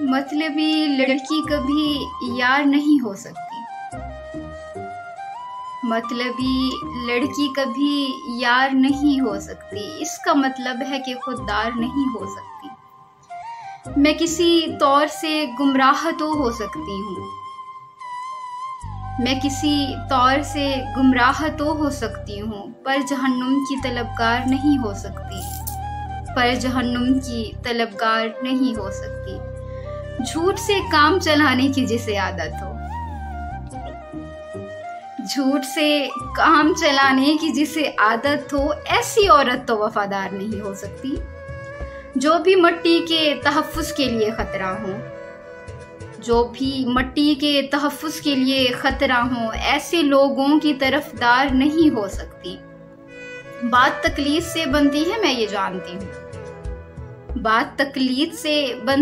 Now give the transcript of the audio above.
मतलबी लड़की कभी यार नहीं हो सकती। मतलबी लड़की कभी यार नहीं हो सकती, इसका मतलब है कि खुददार नहीं हो सकती। मैं किसी तौर से गुमराह तो हो सकती हूँ, मैं किसी तौर से गुमराह तो हो सकती हूँ, पर जहन्नुम की तलबगार नहीं हो सकती, पर जहन्नुम की तलबगार नहीं हो सकती। झूठ से काम चलाने की जिसे आदत हो, झूठ से काम चलाने की जिसे आदत हो, ऐसी औरत तो वफादार नहीं हो सकती। जो भी मिट्टी के तहफ़्फ़ुज़ के लिए ख़तरा हो, जो भी मिट्टी के तहफ़्फ़ुज़ के लिए ख़तरा हो, ऐसे लोगों की तरफदार नहीं हो सकती। बात तकलीद से बनती है, मैं ये जानती हूँ, बात तकलीद से बन